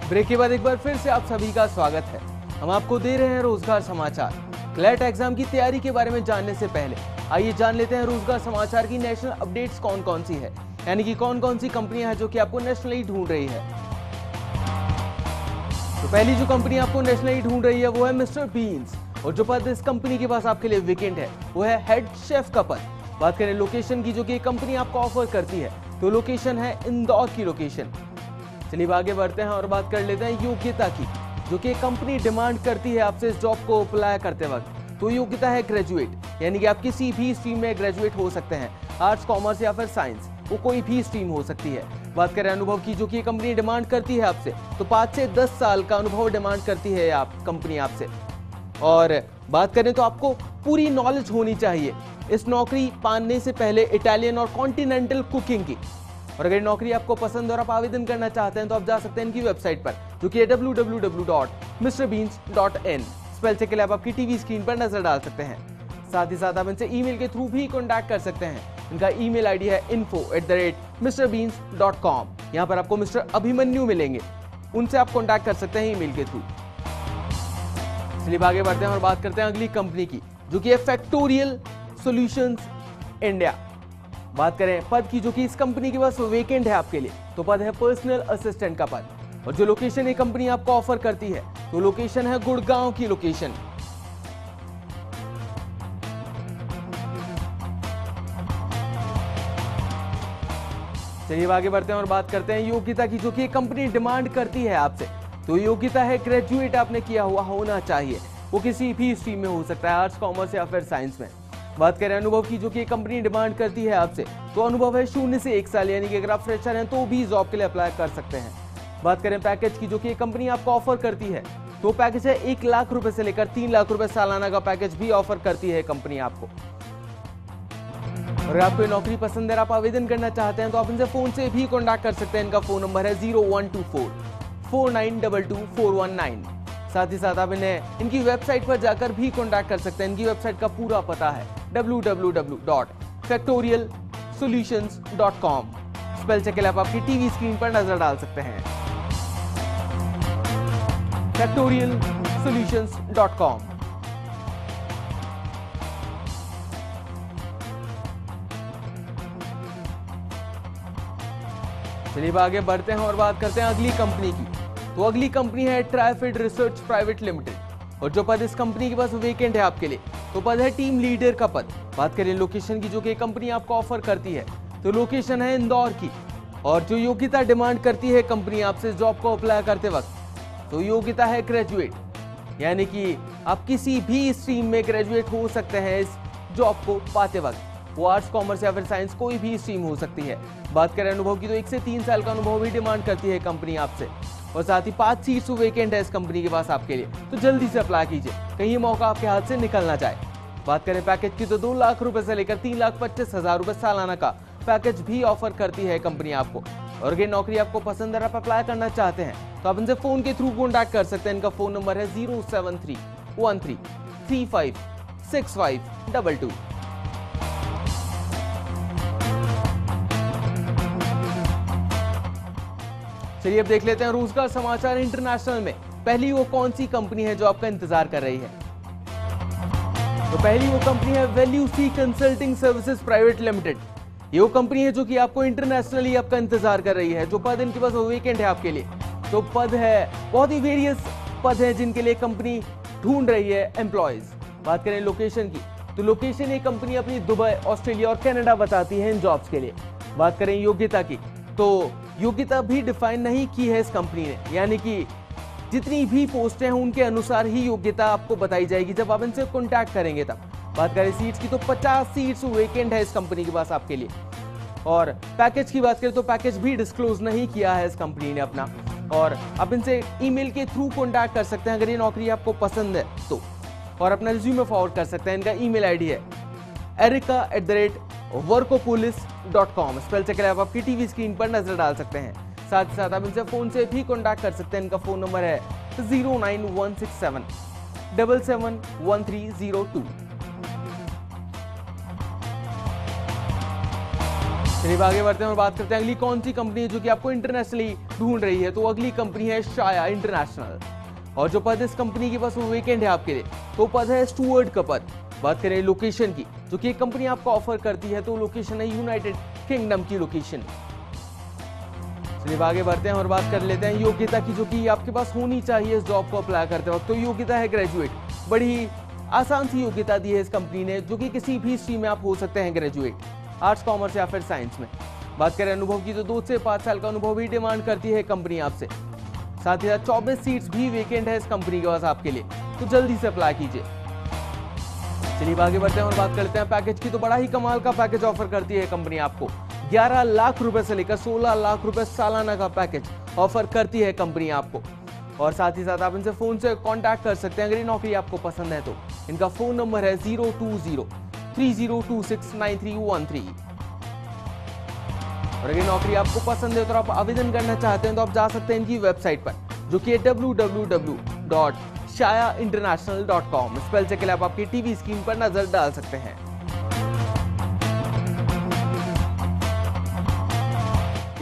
Break के बाद एक बार फिर से आप सभी का स्वागत है। हम आपको दे रहे हैं रोजगार समाचार। क्लैट एग्जाम की तैयारी के बारे में जानने से पहले आइए जान लेते हैं रोजगार समाचार की नेशनल अपडेट्स कौन कौन सी है, यानी कि कौन कौन सी कंपनियां हैं जो कि आपको नेशनली ढूंढ रही है। तो पहली जो कंपनी आपको नेशनली ढूंढ रही है वो है मिस्टर बीन्स, और जो पद इस कंपनी के पास आपके लिए वेकेंट है वो है हेड शेफ का पद। बात करें लोकेशन की जो कि कंपनी आपको ऑफर करती है, तो लोकेशन है इंदौर की लोकेशन। चलिए आगे बढ़ते हैं और बात कर लेते हैं योग्यता की, जो कि कंपनी डिमांड करती है आपसे इस जॉब को अप्लाई करते वक्त। तो योग्यता है ग्रेजुएट, यानी कि आप किसी भी स्ट्रीम में ग्रेजुएट हो सकते हैं, आर्ट्स, कॉमर्स या फिर साइंस, वो कोई भी स्ट्रीम हो सकती है। बात करें अनुभव की, जो कि कंपनी डिमांड करती है आपसे, तो 5 से 10 साल का अनुभव डिमांड करती है आप कंपनी आपसे। और बात करें तो आपको पूरी नॉलेज होनी चाहिए इस नौकरी पाने से पहले इटालियन और कॉन्टिनेंटल कुकिंग की। और अगर नौकरी आपको पसंद और आप आवेदन करना चाहते हैं तो आप जा सकते हैं इनकी वेबसाइट पर, जो कि है www.mrbeans.in। स्पेल चेक के लिए आप आपकी टीवी स्क्रीन पर नजर डाल सकते हैं। साथ ही साथ आप इनसे ईमेल के थ्रू भी कॉन्टैक्ट कर सकते हैं। इनका ईमेल आईडी है info@mrbeans.com। यहाँ पर आपको मिस्टर अभिमन्यु मिलेंगे, उनसे आप कॉन्टैक्ट कर सकते हैं ईमेल के थ्रू। चलिए आगे बढ़ते हैं और बात करते हैं अगली कंपनी की, जो कि है फैक्टोरियल सॉल्यूशंस इंडिया। बात करें पद की, जो कि इस कंपनी के पास वेकेंट है आपके लिए, तो पद है पर्सनल असिस्टेंट का पद। और जो लोकेशन ये कंपनी आपको ऑफर करती है, तो लोकेशन है गुड़गांव की लोकेशन। चलिए आगे बढ़ते हैं और बात करते हैं योग्यता की, जो कि कंपनी डिमांड करती है आपसे। तो योग्यता है ग्रेजुएट आपने किया हुआ होना चाहिए, वो किसी भी स्ट्रीम में हो सकता है, आर्ट्स, कॉमर्स या फिर साइंस में। बात करें अनुभव की, जो कि कंपनी डिमांड करती है आपसे, तो अनुभव है 0 से 1 साल, यानी कि अगर आप फ्रेशर हैं तो भी जॉब के लिए अप्लाई कर सकते हैं। बात करें पैकेज की, जो कि कंपनी आपको ऑफर करती है, तो पैकेज है 1 लाख रुपए से लेकर 3 लाख रुपए सालाना का पैकेज भी ऑफर करती है कंपनी आपको। और अगर आपको ये नौकरी पसंद है, आप आवेदन करना चाहते हैं, तो आप इनसे फोन से भी कॉन्टैक्ट कर सकते हैं। इनका फोन नंबर है 01244922 साथ ही साथ आप इन्हें इनकी वेबसाइट पर जाकर भी कॉन्टैक्ट कर सकते हैं। इनकी वेबसाइट का पूरा पता है www.factorialsolutions.com। स्पेल चेक के लिए आप आपकी टीवी स्क्रीन पर नजर डाल सकते हैं, factorialsolutions.com। चलिए आगे बढ़ते हैं और बात करते हैं अगली कंपनी की। तो अगली कंपनी है ट्राइफिड रिसर्च प्राइवेट लिमिटेड, और जो पद इस कंपनी के पास वेकेंट है आपके लिए, तो पद है टीम लीडर का पद। बात करें लोकेशन की, जो कि कंपनी आपको ऑफर करती है, तो लोकेशन है इंदौर की। और जो योग्यता डिमांड करती है कंपनी आपसे जॉब को अप्लाई करते वक्त, तो योग्यता है ग्रेजुएट, यानी कि आप किसी भी स्ट्रीम में ग्रेजुएट हो सकते हैं इस जॉब को पाते वक्त, वो आर्ट्स, कॉमर्स या फिर साइंस, कोई भी स्ट्रीम हो सकती है। बात करें अनुभव की, तो 1 से 3 साल का अनुभव भी डिमांड करती है कंपनी आपसे। और साथ ही 5 सीट्स वेकेंट है इस कंपनी के पास आपके लिए, तो जल्दी से अप्लाई कीजिए, कहीं मौका आपके हाथ से निकल ना जाए। बात करें पैकेज की, तो 2 लाख रुपए से लेकर 3,25,000 रुपए सालाना का पैकेज भी ऑफर करती है कंपनी आपको। और अगर नौकरी आपको पसंद है, आप अप्लाई करना चाहते हैं, तो आप इनसे फोन के थ्रू कॉन्टैक्ट कर सकते हैं। इनका फोन नंबर है 07313356522। चलिए अब देख लेते हैं रोजगार समाचार इंटरनेशनल में पहली वो कौन सी कंपनी है जो आपका इंतजार कर रही है। तो पहली वो कंपनी है value C consulting services private limited. ये वो कंपनी है जो कि आपको इंटरनेशनली आपका इंतजार कर रही है। जो पद इनके पास वेकेंट है आपके लिए, तो पद है बहुत ही वेरियस पद है जिनके लिए कंपनी ढूंढ रही है एम्प्लॉयज। बात करें लोकेशन की, तो लोकेशन ये कंपनी अपनी दुबई, ऑस्ट्रेलिया और कनाडा बताती है इन जॉब्स के लिए। बात करें योग्यता की, तो योग्यता भी डिफाइन नहीं की है इस कंपनी ने, यानी कि जितनी भी पोस्टें हैं उनके अनुसार ही योग्यता आपको बताई जाएगी जब आप इनसे कॉन्टैक्ट करेंगे तब। बात करें सीट्स की, तो 50 सीट्स वेकेंट है इस कंपनी के पास आपके लिए। और पैकेज की बात करें तो पैकेज भी डिस्क्लोज नहीं किया है इस कंपनी ने अपना, और आप इनसे ईमेल के थ्रू कॉन्टैक्ट कर सकते हैं अगर ये नौकरी आपको पसंद है तो, और अपना रिज्यूमे फॉरवर्ड कर सकते हैं। इनका ईमेल आईडी है erica@workopolis.com। स्पेल चेक आप आपकी टीवी स्क्रीन पर नजर डाल सकते हैं। साथ ही साथ आप इनसे फोन से भी कॉन्टैक्ट कर सकते हैं। इनका फोन नंबर है 09167771302। चलिए आगे बढ़ते हैं और बात करते हैं अगली कौन सी कंपनी है जो कि आपको इंटरनेशनली ढूंढ रही है। तो अगली कंपनी है शाया इंटरनेशनल, और जो पद इस कंपनी के पास वो वेकेंट है आपके लिए, तो पद है स्टूवर्ड का पद। बात करें लोकेशन की, जो कि एक कंपनी आपको ऑफर करती है, तो लोकेशन है यूनाइटेड किंगडम की लोकेशन। चलिए आगे बढ़ते हैं और बात कर लेते हैं योग्यता की, जो कि आपके पास होनी चाहिए इस जॉब को अप्लाई करते वक्त। तो योग्यता है ग्रेजुएट। बड़ी आसान सी योग्यता दी है इस कंपनी ने, जो कि किसी भी स्ट्रीम में आप हो सकते हैं ग्रेजुएट, आर्ट्स, कॉमर्स या फिर साइंस में। बात करें अनुभव की, तो 2 से 5 साल का अनुभव भी डिमांड करती है कंपनी आपसे। साथ ही साथ 24 सीट्स भी वेकेंट है इस कंपनी के पास आपके लिए, तो जल्दी से अप्लाई कीजिए। चलिए आगे बढ़ते हैं और बात करते हैं पैकेज की। तो बड़ा ही कमाल का पैकेज ऑफर करती है कंपनी आपको। 11 लाख रुपए से लेकर 16 लाख रुपए सालाना का पैकेज ऑफर करती है कंपनी आपको। और साथ ही साथ आप इनसे फोन से कांटेक्ट कर सकते हैं अगर ये नौकरी आपको पसंद है तो। इनका फोन नंबर है 020-3026-9313। और अगर नौकरी आपको पसंद है तो आप आवेदन करना चाहते हैं तो आप जा सकते हैं इनकी वेबसाइट पर, जो कि www.shayainternational.com। स्पेल चेक के लिए आप आपकी टीवी स्क्रीन पर नजर डाल सकते हैं।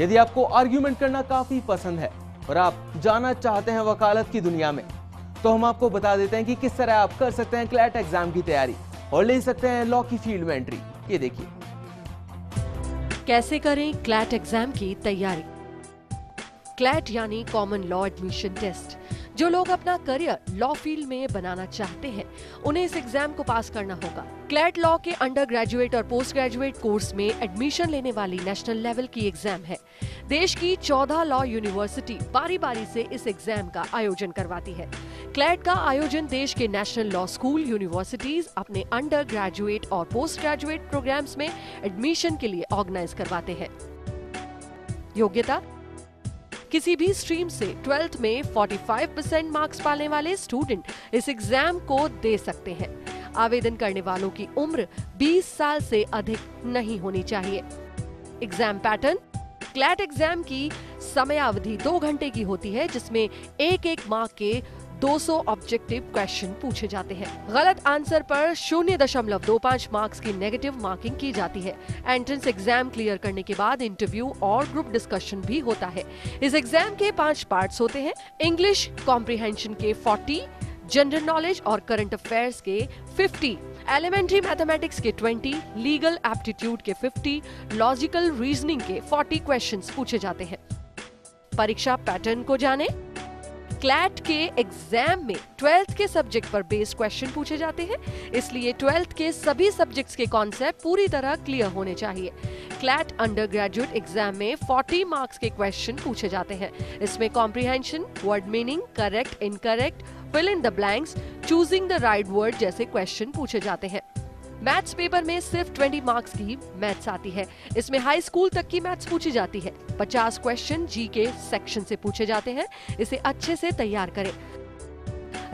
यदि आपको आर्ग्यूमेंट करना काफी पसंद है और आप जाना चाहते हैं वकालत की दुनिया में, तो हम आपको बता देते हैं कि किस तरह आप कर सकते हैं क्लैट एग्जाम की तैयारी और ले सकते हैं लॉ की फील्ड में एंट्री। ये देखिए कैसे करें क्लैट एग्जाम की तैयारी। क्लैट यानी कॉमन लॉ एडमिशन टेस्ट। जो लोग अपना करियर लॉ फील्ड में बनाना चाहते हैं, उन्हें इस एग्जाम को पास करना होगा। क्लैट लॉ के अंडर ग्रेजुएट और पोस्ट ग्रेजुएट कोर्स में एडमिशन लेने वाली नेशनल लेवल की एग्जाम है। देश की 14 लॉ यूनिवर्सिटी बारी बारी से इस एग्जाम का आयोजन करवाती है। क्लैट का आयोजन देश के नेशनल लॉ स्कूल यूनिवर्सिटीज अपने अंडर ग्रेजुएट और पोस्ट ग्रेजुएट प्रोग्राम्स में एडमिशन के लिए ऑर्गेनाइज करवाते हैं। योग्यता: किसी भी स्ट्रीम से 12th में 45% मार्क्स पाने वाले स्टूडेंट इस एग्जाम को दे सकते हैं। आवेदन करने वालों की उम्र 20 साल से अधिक नहीं होनी चाहिए। एग्जाम पैटर्न: क्लैट एग्जाम की समयावधि 2 घंटे की होती है, जिसमें एक मार्क के 200 ऑब्जेक्टिव क्वेश्चन पूछे जाते हैं। गलत आंसर पर 0.25 मार्क्स की नेगेटिव मार्किंग की जाती है। एंट्रेंस एग्जाम क्लियर करने के बाद इंटरव्यू और ग्रुप डिस्कशन भी होता है। इस एग्जाम के 5 पार्ट्स होते हैं। इंग्लिश कॉम्प्रिहेंशन के 40, जनरल नॉलेज और करंट अफेयर्स के 50, एलिमेंट्री मैथमेटिक्स के 20, लीगल एप्टीट्यूड के 50, लॉजिकल रीजनिंग के 40 क्वेश्चंस पूछे जाते हैं। परीक्षा पैटर्न को जाने। क्लैट के एग्जाम में 12th के सब्जेक्ट पर बेस्ड क्वेश्चन पूछे जाते हैं, इसलिए 12th के सभी सब्जेक्ट्स के कॉन्सेप्ट पूरी तरह क्लियर होने चाहिए। क्लैट अंडर ग्रेजुएट एग्जाम में 40 मार्क्स के क्वेश्चन पूछे जाते हैं। इसमें comprehension, word meaning, correct, incorrect, fill in the blanks, choosing the right word जैसे क्वेश्चन पूछे जाते हैं। मैथ्स पेपर में सिर्फ 20 मार्क्स की मैथ्स आती है। इसमें हाई स्कूल तक की मैथ्स पूछी जाती है। 50 क्वेश्चन जी के सेक्शन से पूछे जाते हैं। इसे अच्छे से तैयार करें।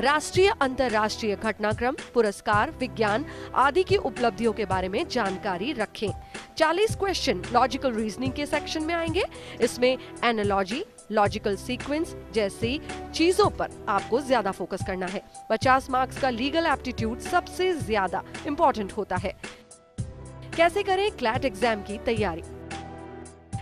राष्ट्रीय अंतर्राष्ट्रीय घटनाक्रम, पुरस्कार, विज्ञान आदि की उपलब्धियों के बारे में जानकारी रखें। 40 क्वेश्चन लॉजिकल रीजनिंग के सेक्शन में आएंगे। इसमें एनालॉजी, लॉजिकल सीक्वेंस जैसी चीजों पर आपको ज्यादा फोकस करना है। 50 मार्क्स का लीगल एप्टीट्यूड सबसे ज्यादा इंपॉर्टेंट होता है। कैसे करें क्लैट एग्जाम की तैयारी।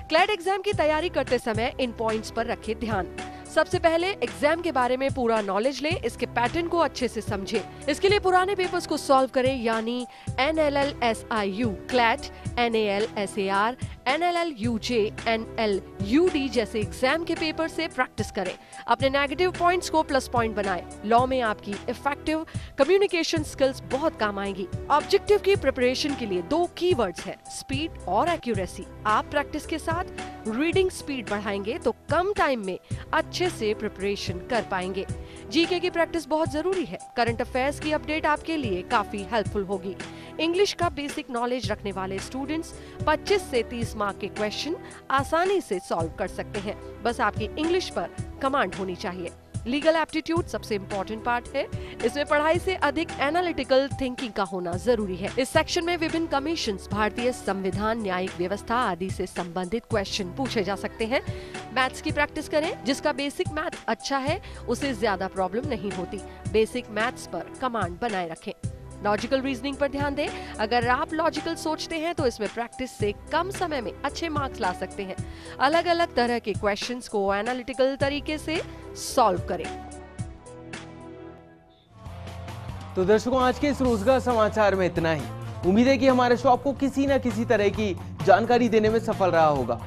क्लैट एग्जाम की तैयारी करते समय इन पॉइंट्स पर रखें ध्यान। सबसे पहले एग्जाम के बारे में पूरा नॉलेज लें, इसके पैटर्न को अच्छे से समझें। इसके लिए पुराने पेपर्स को सॉल्व करें, यानी NLLSIU, CLAT, NALSAR, NLLUJ, NLUD जैसे एग्जाम के पेपर से प्रैक्टिस करें। अपने नेगेटिव पॉइंट्स को प्लस पॉइंट बनाएं। लॉ में आपकी इफेक्टिव कम्युनिकेशन स्किल्स बहुत काम आएंगी। ऑब्जेक्टिव की प्रिपरेशन के लिए 2 कीवर्ड्स हैं, स्पीड और एक्यूरेसी। आप प्रैक्टिस के साथ रीडिंग स्पीड बढ़ाएंगे तो कम टाइम में अच्छे से प्रिपरेशन कर पाएंगे। जीके की प्रैक्टिस बहुत जरूरी है। करंट अफेयर्स की अपडेट आपके लिए काफी हेल्पफुल होगी। इंग्लिश का बेसिक नॉलेज रखने वाले स्टूडेंट्स 25 से 30 मार्क के क्वेश्चन आसानी से सॉल्व कर सकते हैं। बस आपकी इंग्लिश पर कमांड होनी चाहिए। लीगल एप्टीट्यूड सबसे इम्पोर्टेंट पार्ट है। इसमें पढ़ाई से अधिक एनालिटिकल थिंकिंग का होना जरूरी है। इस सेक्शन में विभिन्न कमीशंस, भारतीय संविधान, न्यायिक व्यवस्था आदि से संबंधित क्वेश्चन पूछे जा सकते हैं। मैथ्स की प्रैक्टिस करें। जिसका बेसिक मैथ अच्छा है उसे ज्यादा प्रॉब्लम नहीं होती। बेसिक मैथ्स पर कमांड बनाए रखें। लॉजिकल रीजनिंग पर ध्यान दें। अगर आप लॉजिकल सोचते हैं तो इसमें प्रैक्टिस से कम समय में अच्छे मार्क्स ला सकते हैं। अलग अलग तरह के क्वेश्चंस को एनालिटिकल तरीके से सॉल्व करें। तो दर्शकों, आज के इस रोजगार समाचार में इतना ही। उम्मीद है कि हमारे शो आपको किसी न किसी तरह की जानकारी देने में सफल रहा होगा।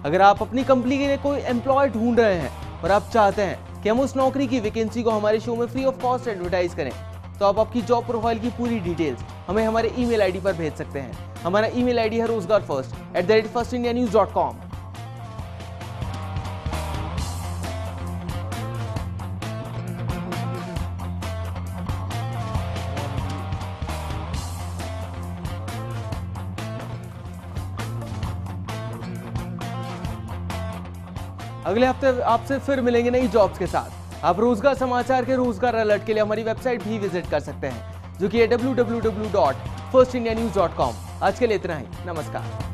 अगर आप अपनी कंपनी के लिए कोई एम्प्लॉय ढूंढ रहे हैं और आप चाहते हैं कि हम उस नौकरी की वैकेंसी को हमारे शो में फ्री ऑफ कॉस्ट एडवर्टाइज करें, तो आप आपकी जॉब प्रोफाइल की पूरी डिटेल्स हमें हमारे ईमेल आईडी पर भेज सकते हैं। हमारा ईमेल आईडी है rozgarfirst@firstindianews.com। अगले हफ्ते आपसे फिर मिलेंगे नई जॉब्स के साथ। आप रोजगार समाचार के रोजगार अलर्ट के लिए हमारी वेबसाइट भी विजिट कर सकते हैं, जो कि है www.firstindianews.com। आज के लिए इतना ही। नमस्कार।